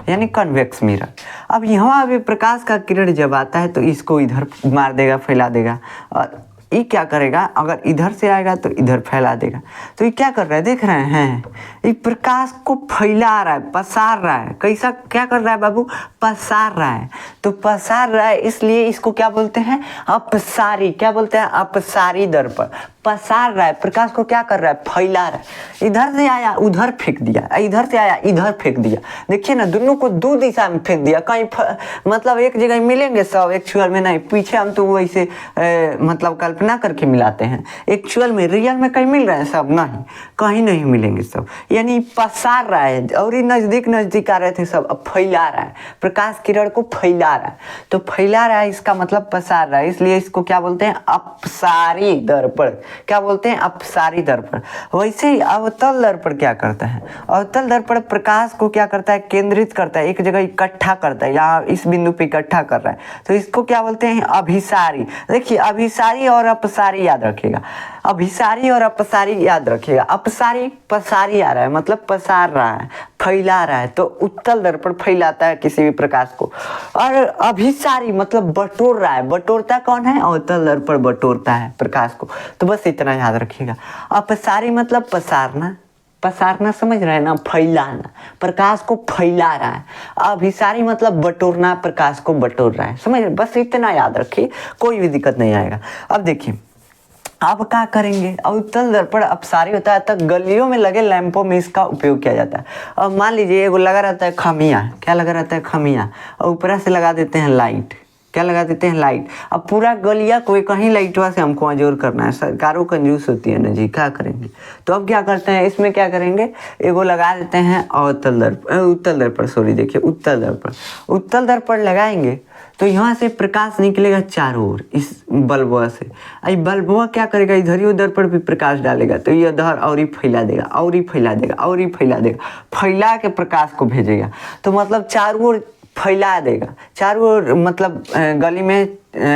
यानी कन्वेक्स मिरर। अब यहाँ भी प्रकाश का किरण जब आता है तो इसको इधर मार देगा, फैला देगा, और ये क्या करेगा, अगर इधर से आएगा तो इधर फैला देगा। तो ये क्या कर रहा है, देख रहे हैं, ये प्रकाश को फैला रहा है, पसार रहा है। कैसा, क्या कर रहा है बाबू, पसार रहा है। तो पसार रहा है, इसलिए इसको क्या बोलते हैं, अपसारी। क्या बोलते हैं, अपसारी दर्पण। पसार रहा है, प्रकाश को क्या कर रहा है, फैला रहा है। इधर से आया उधर फेंक दिया, इधर से आया इधर फेंक दिया। देखिए ना, दोनों को दो दिशा में फेंक दिया, कहीं मतलब एक जगह मिलेंगे सब, एक्चुअल में नहीं। पीछे हम तो वैसे मतलब कल्पना करके मिलाते हैं, एक्चुअल में रियल में कहीं मिल रहे हैं सब? नहीं, कहीं नहीं मिलेंगे सब। यानी पसार रहा है, और ये नज़दीक नज़दीक आ रहे थे सब, अब फैला रहा है, प्रकाश किरण को फैला रहा है। तो फैला रहा है इसका मतलब पसार रहा है, इसलिए इसको क्या बोलते हैं? अपसारी दर्पण। क्या बोलते हैं? अपसारी दर्पण। वैसे ही अवतल दर्पण क्या करता है? अवतल दर्पण प्रकाश को क्या करता है? केंद्रित करता है, एक जगह इकट्ठा करता है, यहाँ इस बिंदु पे इकट्ठा कर रहा है, तो इसको क्या बोलते हैं? अभिसारी। देखिए, अभिसारी और अपसारी याद रखिएगा, अभिसारी और अपसारी याद रखिएगा। अपसारी पसारी आ रहा है, मतलब पसार रहा है, फैला रहा है, तो उत्तल दर्पण फैलाता है किसी भी प्रकाश को। और अभिसारी मतलब बटोर रहा है, बटोरता कौन है? अवतल दर्पण बटोरता है प्रकाश को। तो बस इतना याद रखिएगा। अपसारी मतलब पसारना, पसारना समझ रहे हैं ना? फैलाना, प्रकाश को फैला रहा है। अभिसारी मतलब बटोरना, प्रकाश को बटोर रहा है। समझ रहे? बस इतना याद रखिए, कोई भी दिक्कत नहीं आएगा। अब देखिए, अब क्या करेंगे? अवतल दर्पण अपसारी होता है, तब गलियों में लगे लैंपों में इसका उपयोग किया जाता है। अब मान लीजिए एगो लगा रहता है खमिया, क्या लगा रहता है? खमिया, और ऊपर से लगा देते हैं लाइट। क्या लगा देते हैं? लाइट। अब पूरा गलिया कोई कहीं लाइटवा से हमको अजोर करना है, सरकारों कंजूस होती है ना जी, क्या करेंगे? तो अब क्या करते हैं, इसमें क्या करेंगे? एगो लगा देते हैं अवतल दर्पण, उत्तल दर्पण, सॉरी, देखिए उत्तल दर्पण। उत्तल दर्पण लगाएंगे तो यहाँ से प्रकाश निकलेगा चारों ओर इस बल्बवा से। आई बल्बवा क्या करेगा? इधर ही उधर पर भी प्रकाश डालेगा, तो ये इधर और ही फैला देगा, और ही फैला देगा, और ही फैला देगा, फैला के प्रकाश को भेजेगा। तो मतलब चारों ओर फैला देगा, चारों ओर मतलब गली में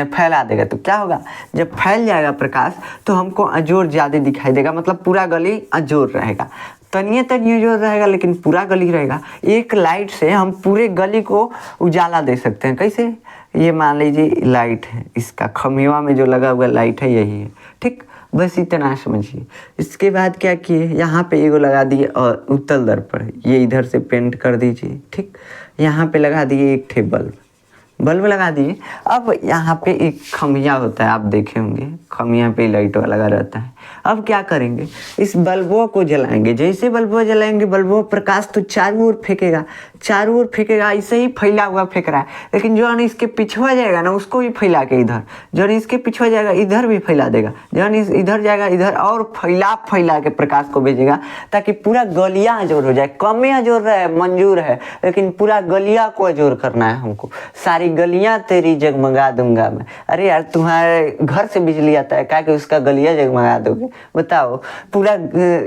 फैला देगा। तो क्या होगा? जब फैल जाएगा प्रकाश तो हमको अजोर ज़्यादा दिखाई देगा, मतलब पूरा गली अजोर रहेगा। तनिए तनिए जो रहेगा, लेकिन पूरा गली रहेगा। एक लाइट से हम पूरे गली को उजाला दे सकते हैं। कैसे? ये मान लीजिए लाइट है, इसका खमिया में जो लगा हुआ लाइट है यही है, ठीक? बस इतना समझिए। इसके बाद क्या किए? यहाँ पे एगो लगा दिए और उत्तल दर्पण, ये इधर से पेंट कर दीजिए, ठीक? यहाँ पे लगा दिए एक ठे बल्ब, बल्ब लगा दिए। अब यहाँ पे एक खमिया होता है, आप देखे होंगे, खमिया पे लाइट लगा रहता है। अब क्या करेंगे? इस बल्बों को जलाएंगे। जैसे बल्बों जलाएंगे, बल्बों प्रकाश तो चारों ओर फेंकेगा, चारों ओर फेंकेगा, ऐसे ही फैला हुआ फेंक रहा है। लेकिन जो इसके पिछुआ जाएगा ना, उसको भी फैला के इधर, जो इसके पिछुआ जाएगा इधर भी फैला देगा, जो इधर जाएगा इधर, और फैला के प्रकाश को भेजेगा, ताकि पूरा गलिया अजोर हो जाए। कम अजोर रहे मंजूर है, लेकिन पूरा गलिया को अजोर करना है हमको। सारी गलियां तेरी जगमगा दूंगा मैं। अरे यार, तुम्हारे घर से बिजली आता है, क्या कि उसका गलिया जगमगा दोगे? बताओ। पूरा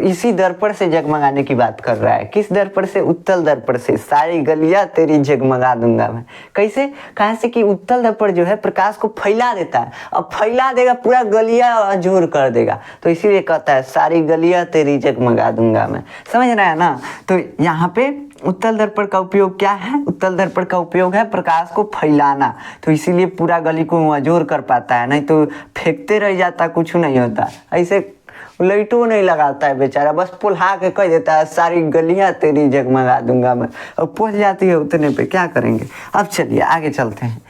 इसी दर्पण से जगमगाने की बात कर रहा है। किस दर्पण से? उत्तल दर्पण से। सारी गलियां तेरी जगमगा दूंगा मैं। कैसे? कहाँ से कि उत्तल दर्पण जो है प्रकाश को फैला देता है, अब फैला देगा, पूरा गलिया अजोर कर देगा। तो इसीलिए कहता है सारी गलियां तेरी जगमगा दूंगा मैं। समझ रहे हैं ना? तो यहाँ पे उत्तल दर्पण का उपयोग क्या है? उत्तल दर्पण का उपयोग है प्रकाश को फैलाना, तो इसीलिए पूरा गली को अजोर कर पाता है। नहीं तो फेंकते रह जाता, कुछ नहीं होता। ऐसे लाइटों नहीं लगाता है बेचारा, बस पुल्हा के कह देता है सारी गलियां तेरी जगमगा दूंगा मैं, और पहुंच जाती है उतने पे। क्या करेंगे? अब चलिए आगे चलते हैं।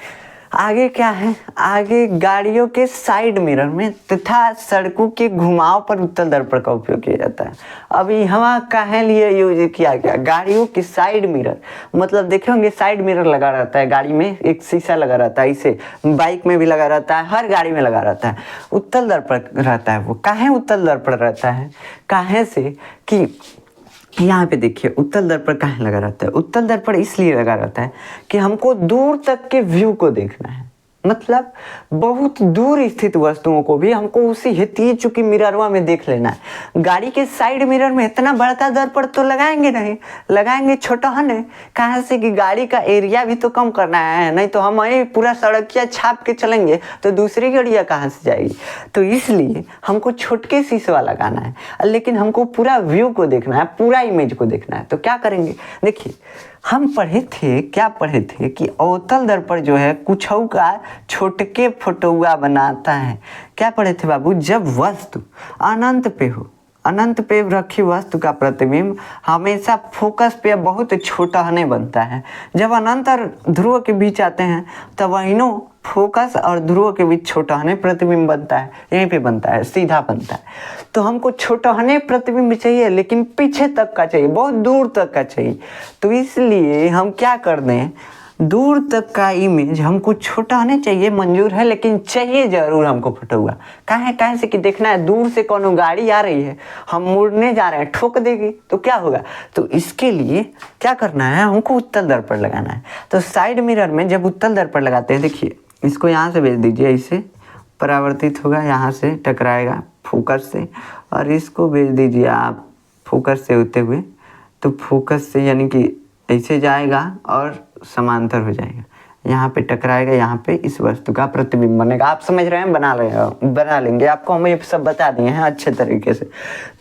आगे क्या है? आगे गाड़ियों के साइड मिरर में तथा सड़कों के घुमाव पर उत्तल दर्पण का उपयोग किया जाता है। अभी हवा काहे लिए यूज किया गया? गाड़ियों के साइड मिरर, मतलब देखे होंगे साइड मिरर लगा रहता है गाड़ी में, एक शीशा लगा रहता है, इसे बाइक में भी लगा रहता है, हर गाड़ी में लगा रहता है। उत्तल दर्पण रहता है वो। काहे उत्तल दर्पण रहता है? काहे से कि यहाँ पे देखिए उत्तल दर्पण कहाँ लगा रहता है? उत्तल दर्पण इसलिए लगा रहता है कि हमको दूर तक के व्यू को देखना है, मतलब बहुत दूर स्थित वस्तुओं को भी हमको उसी हेती चूंकि मिररवा में देख लेना है। गाड़ी के साइड मिरर में इतना बड़ा दर्पण तो लगाएंगे नहीं, लगाएंगे छोटा है। कहाँ से कि गाड़ी का एरिया भी तो कम करना है, नहीं तो हम वही पूरा सड़किया छाप के चलेंगे तो दूसरी गाड़ियाँ कहाँ से जाएगी। तो इसलिए हमको छोटके शीशा लगाना है, लेकिन हमको पूरा व्यू को देखना है, पूरा इमेज को देखना है। तो क्या करेंगे? देखिए, हम पढ़े थे, क्या पढ़े थे कि अवतल दर्पण जो है कुछ का छोटके फोटोआ बनाता है। क्या पढ़े थे बाबू? जब वस्तु अनंत पे हो, अनंत पे रखी वस्तु का प्रतिबिंब हमेशा फोकस पे बहुत छोटा होने बनता है। जब अनंत और ध्रुव के बीच आते हैं तब वहीनों फोकस और ध्रुव के बीच छोटा होने प्रतिबिंब बनता है, यहीं पे बनता है, सीधा बनता है। तो हमको छोटा होने प्रतिबिंब चाहिए, लेकिन पीछे तक का चाहिए, बहुत दूर तक का चाहिए। तो इसलिए हम क्या कर दें, दूर तक का इमेज हमको छोटा होने चाहिए, मंजूर है, लेकिन चाहिए जरूर हमको फोटो हुआ। काहे से कि देखना है दूर से कोनो गाड़ी आ रही है, हम मुड़ने जा रहे हैं, ठोक देगी तो क्या होगा। तो इसके लिए क्या करना है, हमको उत्तल दर्पण लगाना है। तो साइड मिरर में जब उत्तल दर्पण लगाते हैं, देखिए इसको यहाँ से भेज दीजिए, ऐसे परावर्तित होगा, यहाँ से टकराएगा फोकस से, और इसको भेज दीजिए आप फोकस से होते हुए, तो फोकस से यानी कि ऐसे जाएगा और समांतर हो जाएगा, यहाँ पे टकराएगा, यहाँ पे इस वस्तु का प्रतिबिंब बनेगा। आप समझ रहे हैं, बना लेंगे, आपको हम ये सब बता दिए हैं अच्छे तरीके से।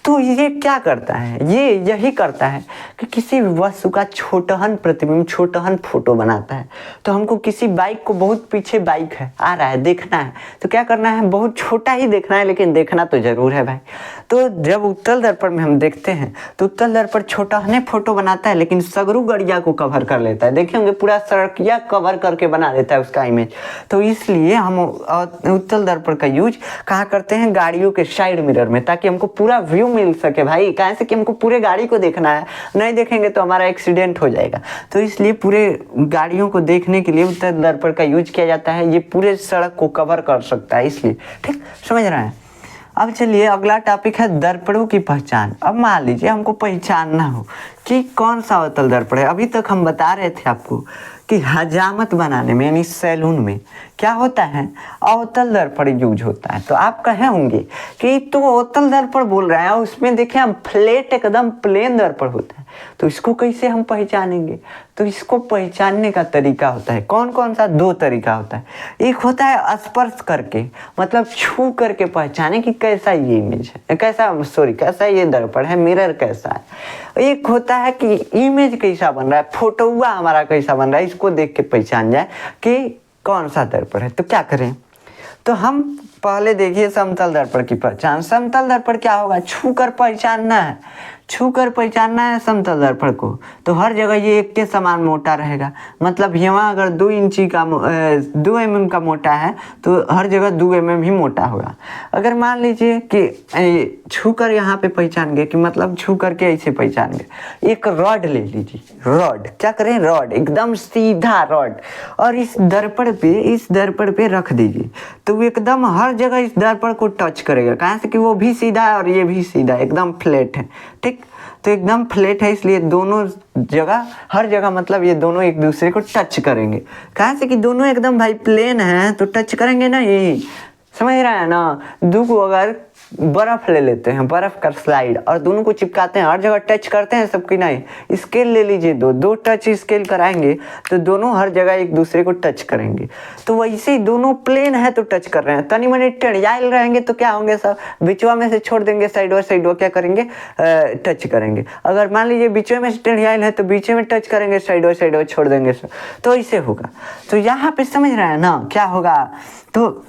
तो ये क्या करता है, ये यही करता है कि किसी वस्तु का छोटहन प्रतिबिंब, छोटहन फोटो बनाता है। तो हमको किसी बाइक को, बहुत पीछे बाइक है, आ रहा है, देखना है, तो क्या करना है, बहुत छोटा ही देखना है, लेकिन देखना तो जरूर है भाई। तो जब उत्तल दर्पण में हम देखते हैं तो उत्तल दर्पण छोटहने फोटो बनाता है, लेकिन सगरू गड़िया को कवर कर लेता है। देखे होंगे पूरा सड़किया कवर करके बना देता है उसका इमेज। तो इसलिए हम उत्तल दर्पण का यूज कहाँ करते हैं, गाड़ियों के साइड मिरर में, ताकि हमको पूरा व्यू मिल सके भाई। कहाँ से कि हमको पूरे गाड़ी को देखना है, नहीं देखेंगे तो हमारा एक्सीडेंट हो जाएगा। तो इसलिए पूरे गाड़ियों को देखने के लिए उत्तल दर्पण का यूज किया जाता है। ये पूरे सड़क को कवर कर सकता है, इसलिए ठीक समझ रहे हैं। अब चलिए अगला टॉपिक है दर्पणों की पहचान। अब मान लीजिए हमको पहचानना हो कि कौन सा अवतल दर्पण है। अभी तक हम बता रहे थे आपको कि हजामत बनाने में यानी सैलून में क्या होता है, अवतल दर्पण यूज होता है। तो आप कहे होंगे कि तो अवतल दर्पण बोल रहे हैं, उसमें देखिए हम फ्लैट एकदम प्लेन दर्पण होता है, तो इसको कैसे हम पहचानेंगे। तो इसको पहचानने का तरीका होता है, कौन कौन सा, दो तरीका होता है। एक होता है स्पर्श करके, मतलब छू करके पहचाने कि कैसा ये इमेज है, कैसा ये दर्पण है, मिरर कैसा है। एक होता है कि इमेज कैसा बन रहा है, फोटो हुआ हमारा कैसा बन रहा है, इसको देख के पहचान जाए कि कौन सा दर्पण है। तो क्या करें, तो हम पहले देखिए समतल दर्पण की पहचान। समतल दर्पण क्या होगा, छू कर पहचानना है, छू कर पहचानना है समतल दर्पण को। तो हर जगह ये एक के समान मोटा रहेगा, मतलब यहाँ अगर 2 इंची का 2 mm का मोटा है तो हर जगह 2 mm ही मोटा होगा। अगर मान लीजिए कि छू कर यहाँ पे पहचान गए, कि मतलब छू करके ऐसे पहचान गए। एक रॉड ले लीजिए, रॉड क्या करें, रॉड एकदम सीधा रॉड, और इस दर्पण पे रख दीजिए। तो एकदम हर जगह इस दर्पण को टच करेगा, कहाँ से कि वो भी सीधा है और ये भी सीधा, एकदम फ्लैट है, ठीक। तो एकदम फ्लैट है, इसलिए दोनों जगह, हर जगह मतलब ये दोनों एक दूसरे को टच करेंगे। कहाँ से कि दोनों एकदम भाई प्लेन है, तो टच करेंगे ना, यही समझ रहा है ना। को अगर बर्फ ले लेते हैं, बर्फ का स्लाइड, और दोनों को चिपकाते हैं, हर जगह टच करते हैं सबकी, नहीं स्केल ले लीजिए, दो टच स्केल कराएंगे तो दोनों हर जगह एक दूसरे को टच करेंगे। तो वैसे ही दोनों प्लेन है तो टच कर रहे हैं, तनी मनी टेढ़ियाल रहेंगे तो क्या होंगे, सब बिचवा में से छोड़ देंगे, साइड क्या करेंगे, टच करेंगे। अगर मान लीजिए बीचों में से टेढ़ियाल है तो बीच में टच करेंगे, साइड छोड़ देंगे, तो ऐसे होगा। तो यहाँ पे समझ रहे हैं ना क्या होगा। तो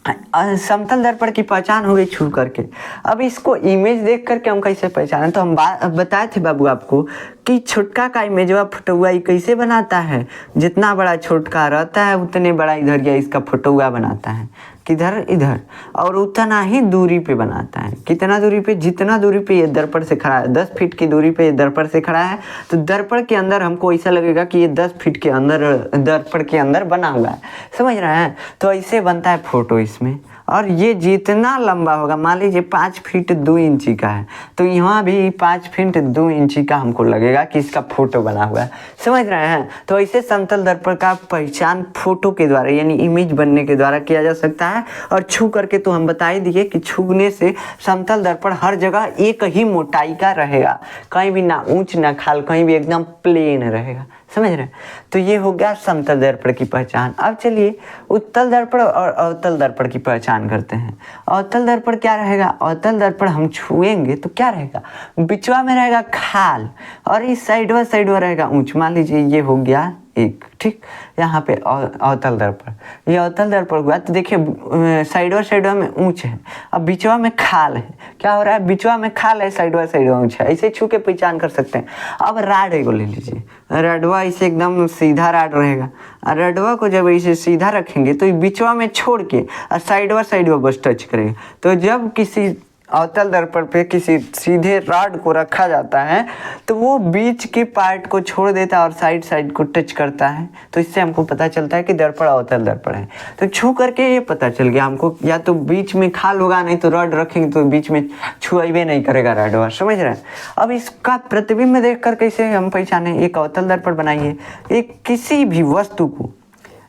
समतल दर्पण की पहचान हो गई छू करके। अब इसको इमेज देख करके हम कैसे पहचानें, तो हम बताए थे बाबू आपको कि छोटका का इमेजवा फोटोआ कैसे बनाता है, जितना बड़ा छोटका रहता है उतने बड़ा इधर या इसका फोटोआ बनाता है, किधर, इधर, और उतना ही दूरी पे बनाता है। कितना दूरी पे, जितना दूरी पे ये दर्पण से खड़ा है, 10 फीट की दूरी पे ये दर्पण से खड़ा है, तो दर्पण के अंदर हमको ऐसा लगेगा कि ये 10 फीट के अंदर, दर्पण के अंदर बना हुआ है, समझ रहे हैं। तो ऐसे बनता है फोटो इसमें। और ये जितना लंबा होगा, मान लीजिए 5 फीट 2 इंची का है, तो यहाँ भी 5 फीट 2 इंची का हमको लगेगा कि इसका फोटो बना हुआ है, समझ रहे हैं। तो ऐसे समतल दर्पण का पहचान फोटो के द्वारा यानी इमेज बनने के द्वारा किया जा सकता है। और छू करके तो हम बता ही दिए कि छूने से समतल दर्पण हर जगह एक ही मोटाई का रहेगा, कहीं भी ना ऊंच ना खाल, कहीं भी एकदम प्लेन रहेगा, समझ रहे हैं। तो ये हो गया समतल दर्पण की पहचान। अब चलिए उत्तल दर्पण और अवतल दर्पण की पहचान करते हैं। अवतल दर्पण क्या रहेगा, अवतल दर्पण हम छुएंगे तो क्या रहेगा, बिचवा में रहेगा खाल और इस साइडवा रहेगा ऊंच। मान लीजिए ये हो गया एक, ठीक, यहाँ पे अवतल दर्पण, ये अवतल दर्पण हुआ। तो देखिए साइडवा में ऊंच है, अब बिचवा में खाल है, क्या हो रहा है, बिचवा में खाल है, साइडवा ऊंच है, ऐसे छू के पहचान कर सकते हैं। अब राड एगो ले लीजिए, रडवा ऐसे एकदम सीधा राड रहेगा, और रडवा को जब ऐसे सीधा रखेंगे तो बिचवा में छोड़ के और साइडवा बस टच करेगा। तो जब किसी अवतल दर्पण पे किसी सीधे रॉड को रखा जाता है तो वो बीच के पार्ट को छोड़ देता है और साइड साइड को टच करता है, तो इससे हमको पता चलता है कि दर्पण अवतल दर्पण है। तो छू करके ये पता चल गया हमको, या तो बीच में खाल होगा, नहीं तो रॉड रखेंगे तो बीच में छुआइबे नहीं करेगा रॉड, समझ रहे हैं। अब इसका प्रतिबिंब देख कर कैसे हम पहचाने, एक अवतल दर्पण बनाइए, एक किसी भी वस्तु को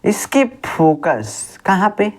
इसके फोकस कहाँ पे,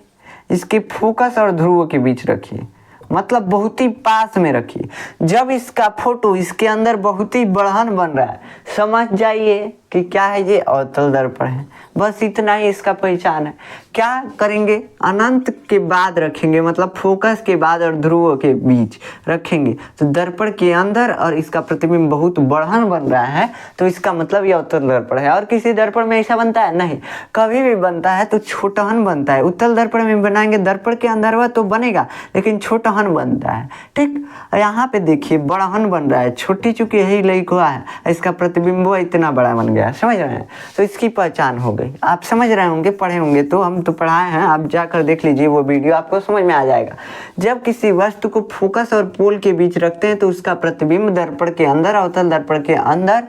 इसके फोकस और ध्रुव के बीच रखिए, मतलब बहुत ही पास में रखिए। जब इसका फोटो इसके अंदर बहुत ही बढ़न बन रहा है, समझ जाइए कि क्या है, ये अवतल दर्पण है। बस इतना ही इसका पहचान है। क्या करेंगे, अनंत के बाद रखेंगे, मतलब फोकस के बाद और ध्रुव के बीच रखेंगे, तो दर्पण के अंदर और इसका प्रतिबिंब बहुत बढ़न बन रहा है, तो इसका मतलब ये अवतल दर्पण है। और किसी दर्पण में ऐसा बनता है नहीं, कभी भी बनता है तो छोटहन बनता है। उत्तल दर्पण में बनाएंगे, दर्पण के अंदर हुआ तो बनेगा लेकिन छोटहन बनता है, ठीक। यहाँ पे देखिए बड़हन बन रहा है, छोटी चूंकि यही लईक हुआ है, इसका प्रतिबिंब इतना बड़ा बन गया, समझ रहे हैं। तो इसकी पहचान हो गई। आप समझ रहे होंगे, पढ़े होंगे, तो हम तो पढ़ाए हैं, आप जाकर देख लीजिए वो वीडियो, आपको समझ में आ जाएगा। जब किसी वस्तु को फोकस और पोल के बीच रखते हैं तो उसका प्रतिबिंब दर्पण के अंदर, अवतल दर्पण के अंदर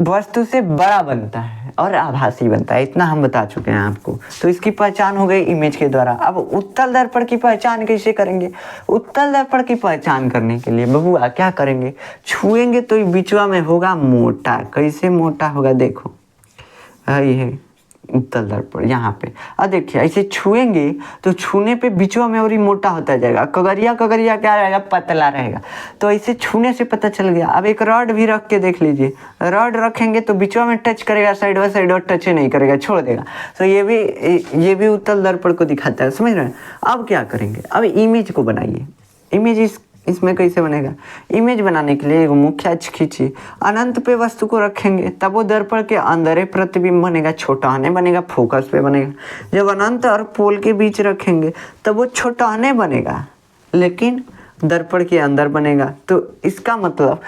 वस्तु से बड़ा बनता है और आभासी बनता है। इतना हम बता चुके हैं आपको। तो इसकी पहचान हो गई इमेज के द्वारा। अब उत्तल दर्पण की पहचान कैसे करेंगे? उत्तल दर्पण की पहचान करने के लिए बबुआ क्या करेंगे, छुएंगे तो बीचवा में होगा मोटा। कैसे मोटा होगा, देखो ये है उत्तल दर्पण, यहाँ पे अब देखिए ऐसे छुएंगे तो छूने पे बीचवा में और ही मोटा होता जाएगा, कगरिया कगरिया क्या रहेगा, पतला रहेगा। तो ऐसे छूने से पता चल गया। अब एक रॉड भी रख के देख लीजिए, रॉड रखेंगे तो बीचवा में टच करेगा, साइड बाय साइड और टच नहीं करेगा, छोड़ देगा। तो ये भी उत्तल दर्पण को दिखाता है, समझ रहे हैं। अब क्या करेंगे, अब इमेज को बनाइए। इमेज इसमें कैसे बनेगा, इमेज बनाने के लिए एक मुख्य अक्ष खींचिए, अनंत पे वस्तु को रखेंगे तब वो दर्पण के अंदर प्रतिबिंब बनेगा, छोटाने बनेगा, फोकस पे बनेगा। जब अनंत और पोल के बीच रखेंगे तब वो छोटाने बनेगा लेकिन दर्पण के अंदर बनेगा। तो इसका मतलब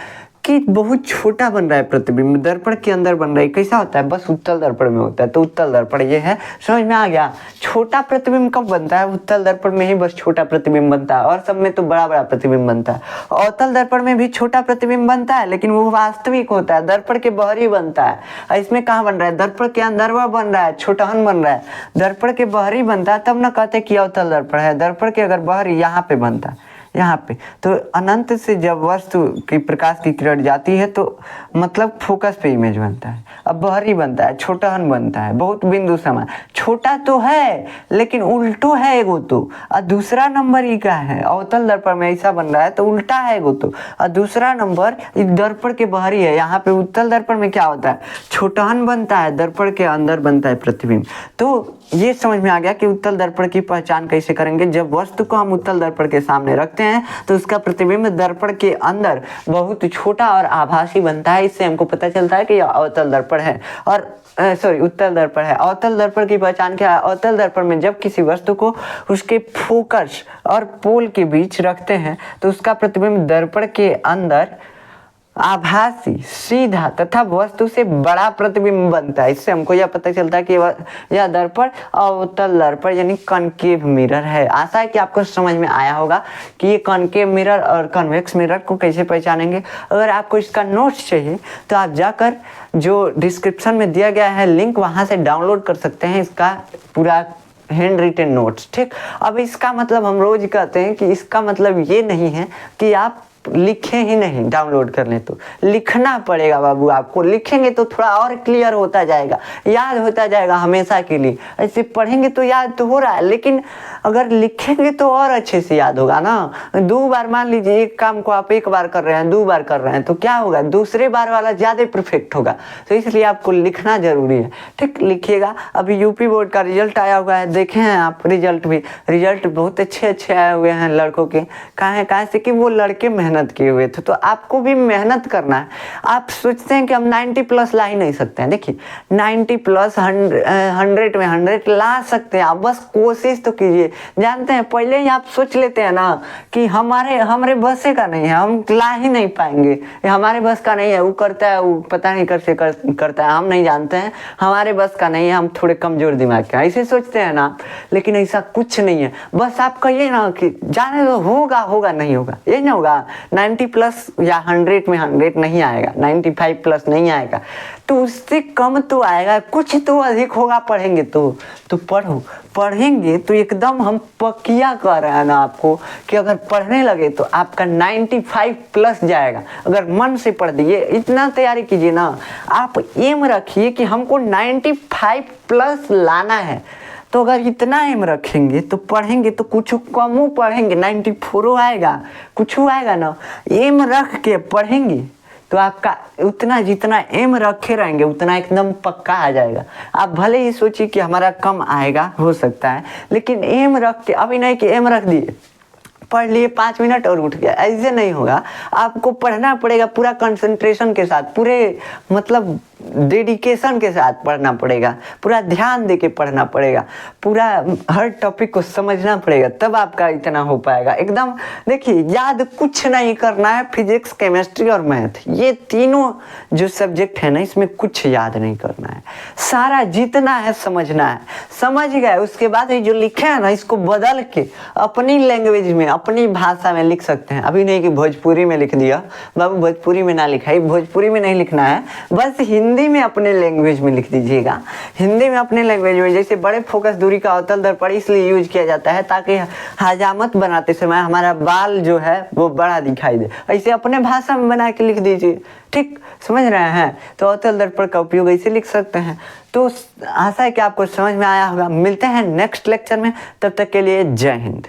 कि बहुत छोटा बन रहा है प्रतिबिंब, दर्पण के अंदर बन रहा है। कैसा होता है, बस उत्तल दर्पण में होता है। तो उत्तल दर्पण ये है, समझ में आ गया। छोटा प्रतिबिंब कब बनता है, उत्तल दर्पण में ही बस छोटा प्रतिबिंब बनता है, और सब में तो बड़ा बड़ा प्रतिबिंब बनता है। अवतल दर्पण में भी छोटा प्रतिबिंब बनता है लेकिन वो वास्तविक होता है, दर्पण के बाहरी बनता है। इसमें कहाँ बन रहा है, दर्पण के अंदर वह बन रहा है, छोटाहन बन रहा है। दर्पण के बाहरी बनता है तब न कहते कि अवतल दर्पण है। दर्पण के अगर बाहरी यहाँ पे बनता है, यहाँ पे, तो अनंत से जब वस्तु की प्रकाश की किरण जाती है तो मतलब फोकस पे इमेज बनता है। अब बाहरी बनता है, छोटाहन बनता है, बहुत बिंदु समान। छोटा तो है लेकिन उल्टो है एगो तो, और दूसरा नंबर ही का है। अवतल दर्पण में ऐसा बन रहा है तो उल्टा है एगो तो, और दूसरा नंबर दर्पण के बाहरी है। यहाँ पे उत्तल दर्पण में क्या होता है, छोटाहन बनता है, दर्पण के अंदर बनता है प्रतिबिंब। तो ये समझ में आ गया कि उत्तल दर्पण की पहचान कैसे करेंगे। जब वस्तु को हम उत्तल दर्पण के सामने रखते हैं तो उसका प्रतिबिंब दर्पण के अंदर बहुत छोटा और आभासी बनता है। इससे हमको पता चलता है कि यह अवतल दर्पण है, और उत्तल दर्पण है। अवतल दर्पण की पहचान क्या है, अवतल दर्पण में जब किसी वस्तु को उसके फोकस और पोल के बीच रखते हैं तो उसका प्रतिबिंब दर्पण के अंदर आभासी, सीधा तथा वस्तु से बड़ा प्रतिबिंब बनता है। इससे हमको यह पता चलता है कि यह दर्पण अवतल दर्पण यानी कॉनकेव मिरर है। आशा है कि आपको समझ में आया होगा कि ये कॉनकेव मिरर और कन्वेक्स मिरर को कैसे पहचानेंगे। अगर आपको इसका नोट्स चाहिए तो आप जाकर जो डिस्क्रिप्शन में दिया गया है लिंक, वहाँ से डाउनलोड कर सकते हैं इसका पूरा हैंड रिटन नोट्स, ठीक। अब इसका मतलब हम रोज कहते हैं कि इसका मतलब ये नहीं है कि आप लिखे ही नहीं, डाउनलोड कर लें तो लिखना पड़ेगा बाबू। आपको लिखेंगे तो थोड़ा और क्लियर होता जाएगा, याद होता जाएगा हमेशा के लिए। ऐसे पढ़ेंगे तो याद तो हो रहा है, लेकिन अगर लिखेंगे तो और अच्छे से याद होगा ना। 2 बार, मान लीजिए एक काम को आप 1 बार कर रहे हैं, 2 बार कर रहे हैं, तो क्या होगा, दूसरे बार वाला ज़्यादा परफेक्ट होगा। तो इसलिए आपको लिखना जरूरी है, ठीक। लिखिएगा। अभी यूपी बोर्ड का रिजल्ट आया हुआ है, देखे हैं आप रिजल्ट भी। रिजल्ट बहुत अच्छे आए हुए हैं लड़कों के। कहाँ से कि वो लड़के मेहनत मेहनत किए हुए थे, तो आपको भी मेहनत करना है। आप सोचते हैं कि हम 90 प्लस ला ही नहीं सकते हैं, देखिए 90 प्लस 100 में 100 ला सकते हैं, आप बस कोशिश तो कीजिए। जानते हैं पहले ही आप सोच लेते हैं ना कि हमारे बस का नहीं है, हम ला ही नहीं पाएंगे, हमारे बस का नहीं है, वो करता है, वो पता नहीं कैसे करता है, हम नहीं जानते हैं, हमारे बस का नहीं है, हम थोड़े कमजोर दिमाग के, ऐसे सोचते हैं ना। लेकिन ऐसा कुछ नहीं है, बस आप कहिए ना कि जाने दो, होगा नहीं होगा, ये नहीं होगा। 90 प्लस या 100 में 100 नहीं आएगा, 95 प्लस नहीं आएगा, तो उससे कम तो आएगा, कुछ तो अधिक होगा। पढ़ेंगे तो पढ़ेंगे तो एकदम हम पक्किया कर रहे हैं ना आपको कि अगर पढ़ने लगे तो आपका 95 प्लस जाएगा। अगर मन से पढ़ दिए, इतना तैयारी कीजिए ना, आप एम रखिए कि हमको 95 प्लस लाना है। तो अगर इतना एम रखेंगे तो पढ़ेंगे तो कुछ कम पढ़ेंगे, 94 आएगा, कुछ आएगा ना। एम रख के पढ़ेंगे तो आपका उतना जितना एम रखे रहेंगे उतना एकदम पक्का आ जाएगा। आप भले ही सोचिए कि हमारा कम आएगा, हो सकता है, लेकिन एम रख के, अभी नहीं कि एम रख दिए, पढ़ लिए 5 मिनट और उठ गया, ऐसे नहीं होगा। आपको पढ़ना पड़ेगा पूरा कंसंट्रेशन के साथ, पूरे मतलब डेडिकेशन के साथ पढ़ना पड़ेगा, पूरा ध्यान देके पढ़ना पड़ेगा, पूरा हर टॉपिक को समझना पड़ेगा, तब आपका इतना हो पाएगा एकदम। देखिए याद कुछ नहीं करना है, फिजिक्स केमिस्ट्री और मैथ, ये तीनों जो सब्जेक्ट है ना, इसमें कुछ याद नहीं करना है, सारा जितना है समझना है। समझ गए, उसके बाद ये जो लिखे है ना, इसको बदल के अपनी लैंग्वेज में, अपनी भाषा में लिख सकते हैं। अभी नहीं कि भोजपुरी में लिख दिया, बाबू भोजपुरी में ना लिखाई, भोजपुरी में नहीं लिखना है, बस हिंदी में अपने लैंग्वेज में लिख दीजिएगा। हिंदी में अपने लैंग्वेज में, जैसे बड़े फोकस दूरी का अवतल दर्पण इसलिए यूज किया जाता है ताकि हजामत बनाते समय हमारा बाल जो है वो बड़ा दिखाई दे, ऐसे अपने भाषा में बना के लिख दीजिए। ठीक समझ रहे हैं? तो अवतल दर्पण का उपयोग ऐसे लिख सकते हैं। तो आशा है कि आपको समझ में आया होगा। मिलते हैं नेक्स्ट लेक्चर में, तब तक के लिए जय हिंद।